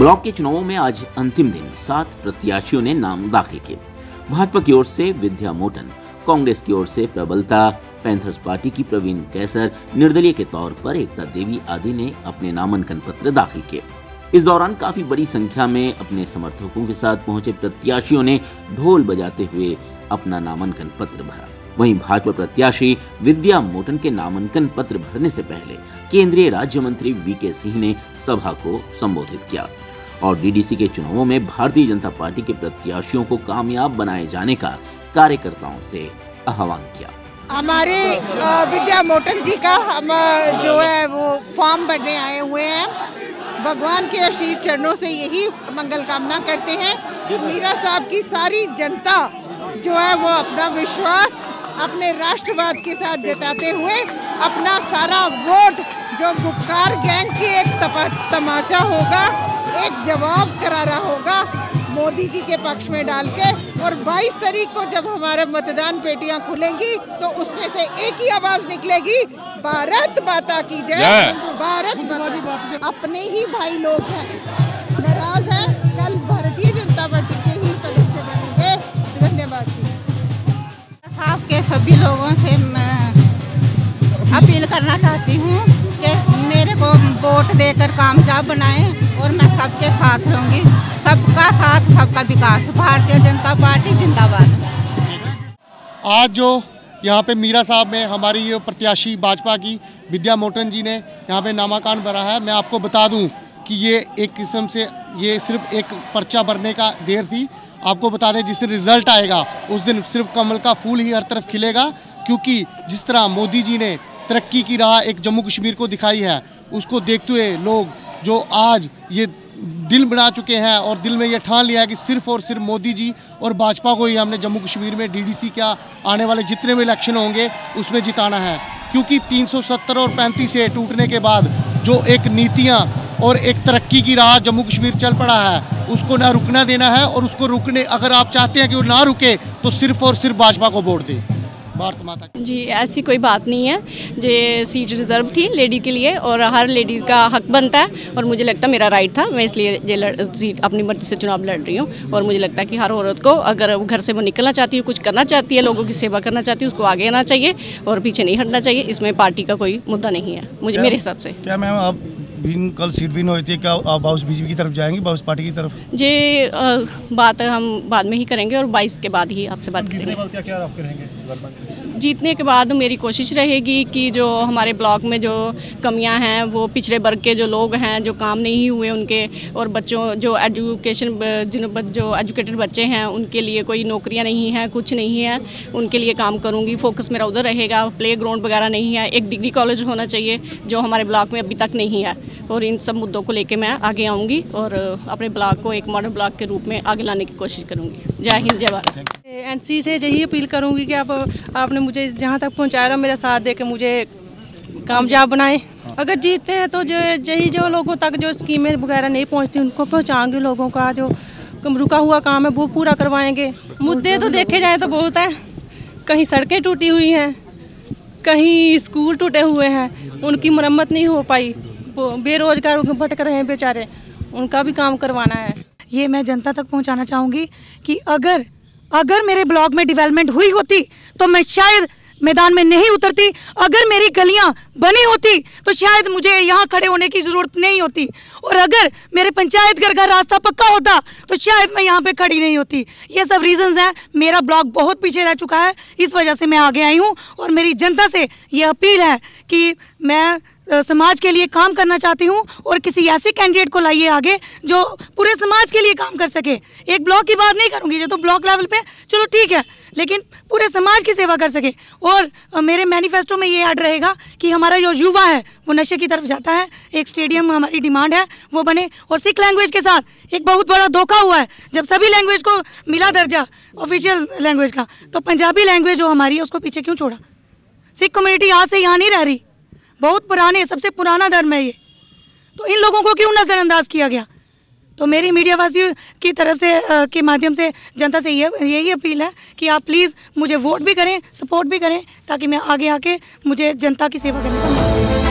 Block के चुनावों में आज अंतिम दिन 7 प्रत्याशियों ने नाम दाखिल किए। भाजपा की ओर से विद्या मोटन, कांग्रेस की ओर से प्रबलता, पैंथर्स पार्टी की प्रवीण कैसर, निर्दलीय के तौर पर एकता देवी आदि ने अपने नामांकन पत्र दाखिल किए। इस दौरान काफी बड़ी संख्या में अपने समर्थकों के साथ पहुंचे प्रत्याशियों ने ढोल बजाते हुए अपना नामांकन पत्र भरा। वहीं भाजपा प्रत्याशी विद्या मोटन के नामांकन पत्र भरने से पहले केंद्रीय राज्य मंत्री वीके सिंह ने सभा को संबोधित किया और डीडीसी के चुनावों में भारतीय जनता पार्टी के प्रत्याशियों को कामयाब बनाए जाने का कार्यकर्ताओं से आह्वान किया। हमारे विद्या मोटन जी का हम जो है वो फॉर्म भरने आए हुए हैं। भगवान के आशीष चरणों से यही मंगल कामना करते हैं कि मीरा साहब की सारी जनता जो है वो अपना विश्वास अपने राष्ट्रवाद के साथ जताते हुए अपना सारा वोट जो गुपकार गैंग की एक तमाचा होगा, एक जवाब करारा होगा, मोदी जी के पक्ष में डाल के, और 22 तारीख को जब हमारे मतदान पेटियां खुलेंगी तो उसमें से एक ही आवाज निकलेगी, भारत माता की जय, भारत माता। अपने ही भाई लोग हैं, नाराज हैं, कल भारतीय जनता पार्टी के ही सदस्य बनेंगे। धन्यवाद जी। साहब के सभी लोगों से मैं अपील करना चाहती हूँ कि मेरे को वोट देकर कामयाब बनाएं और मैं सबके साथ रहूँगी। सबका साथ सबका विकास, भारतीय जनता पार्टी जिंदाबाद। आज जो यहाँ पे मीरा साहब में हमारी ये प्रत्याशी भाजपा की विद्या मोटन जी ने यहाँ पे नामांकन भरा है। मैं आपको बता दूँ कि ये एक किस्म से ये सिर्फ एक पर्चा भरने का देर थी। आपको बता दें जिस दिन रिजल्ट आएगा उस दिन सिर्फ कमल का फूल ही हर तरफ खिलेगा, क्योंकि जिस तरह मोदी जी ने तरक्की की राह एक जम्मू कश्मीर को दिखाई है, उसको देखते हुए लोग जो आज ये दिल बना चुके हैं और दिल में ये ठान लिया है कि सिर्फ और सिर्फ मोदी जी और भाजपा को ही हमने जम्मू कश्मीर में डीडीसी क्या आने वाले जितने भी इलेक्शन होंगे उसमें जिताना है। क्योंकि 370 और 35 से टूटने के बाद जो एक नीतियाँ और एक तरक्की की राह जम्मू कश्मीर चल पड़ा है, उसको ना रुकना देना है। और उसको रुकने अगर आप चाहते हैं कि वो ना रुके तो सिर्फ और सिर्फ भाजपा को वोट दें। भारत माता जी, ऐसी कोई बात नहीं है। ये सीट रिजर्व थी लेडी के लिए और हर लेडी का हक बनता है और मुझे लगता है मेरा राइट था, मैं इसलिए ये सीट अपनी मर्जी से चुनाव लड़ रही हूँ। और मुझे लगता है कि हर औरत को अगर घर से वो निकलना चाहती है, कुछ करना चाहती है, लोगों की सेवा करना चाहती है, उसको आगे आना चाहिए और पीछे नहीं हटना चाहिए। इसमें पार्टी का कोई मुद्दा नहीं है मुझे मेरे हिसाब से। क्या मैम आप कल सीट विन हुई थी, क्या आप बाउस बीजेपी की तरफ जाएंगे, बाउस पार्टी की तरफ? ये बात हम बाद में ही करेंगे और 22 के बाद ही आपसे बात करेंगे। क्या आप करेंगे? जीतने के बाद मेरी कोशिश रहेगी कि जो हमारे ब्लॉक में जो कमियां हैं, वो पिछड़े वर्ग के जो लोग हैं, जो काम नहीं हुए उनके, और बच्चों जो जो एजुकेटेड बच्चे हैं उनके लिए कोई नौकरियां नहीं हैं, कुछ नहीं है, उनके लिए काम करूंगी। फोकस मेरा उधर रहेगा। प्ले ग्राउंड वगैरह नहीं है, एक डिग्री कॉलेज होना चाहिए जो हमारे ब्लॉक में अभी तक नहीं है। और इन सब मुद्दों को लेके मैं आगे आऊँगी और अपने ब्लॉक को एक मॉडल ब्लॉक के रूप में आगे लाने की कोशिश करूँगी। जय हिंद, जय भारत। एनसी से यही अपील करूँगी कि आपने मुझे जहाँ तक पहुँचाया, मेरा साथ दे के मुझे कामयाब बनाए। अगर जीतते हैं तो जो लोगों तक जो स्कीमें वगैरह नहीं पहुँचती उनको पहुँचाएंगे। लोगों का जो रुका हुआ काम है वो पूरा करवाएंगे। मुद्दे तो देखे जाए तो बहुत है। कहीं सड़कें टूटी हुई हैं, कहीं स्कूल टूटे हुए हैं, उनकी मरम्मत नहीं हो पाई। बेरोजगार भटक रहे हैं बेचारे, उनका भी काम करवाना है। ये मैं जनता तक पहुंचाना चाहूँगी कि अगर मेरे ब्लॉक में डेवलपमेंट हुई होती तो मैं शायद मैदान में नहीं उतरती। अगर मेरी गलियां बनी होती तो शायद मुझे यहाँ खड़े होने की ज़रूरत नहीं होती। और अगर मेरे पंचायत घर का रास्ता पक्का होता तो शायद मैं यहाँ पे खड़ी नहीं होती। ये सब रीजंस हैं। मेरा ब्लॉक बहुत पीछे रह चुका है, इस वजह से मैं आगे आई हूँ। और मेरी जनता से ये अपील है कि मैं समाज के लिए काम करना चाहती हूँ और किसी ऐसे कैंडिडेट को लाइए आगे जो पूरे समाज के लिए काम कर सके। एक ब्लॉक की बात नहीं करूँगी, जो तो ब्लॉक लेवल पे चलो ठीक है, लेकिन पूरे समाज की सेवा कर सके। और मेरे मैनिफेस्टो में ये ऐड रहेगा कि हमारा जो युवा है वो नशे की तरफ जाता है। एक स्टेडियम हमारी डिमांड है वो बने। और सिख लैंग्वेज के साथ एक बहुत बड़ा धोखा हुआ है। जब सभी लैंग्वेज को मिला दर्जा ऑफिशियल लैंग्वेज का, तो पंजाबी लैंग्वेज जो हमारी है उसको पीछे क्यों छोड़ा? सिख कम्युनिटी आज से यहाँ नहीं रह रही, बहुत पुराने, सबसे पुराना धर्म है ये। तो इन लोगों को क्यों नज़रअंदाज किया गया? तो मेरी मीडिया वासियों की तरफ से के माध्यम से जनता से यही अपील है कि आप प्लीज़ मुझे वोट भी करें, सपोर्ट भी करें, ताकि मैं आगे आके मुझे जनता की सेवा करने का मौका मिले।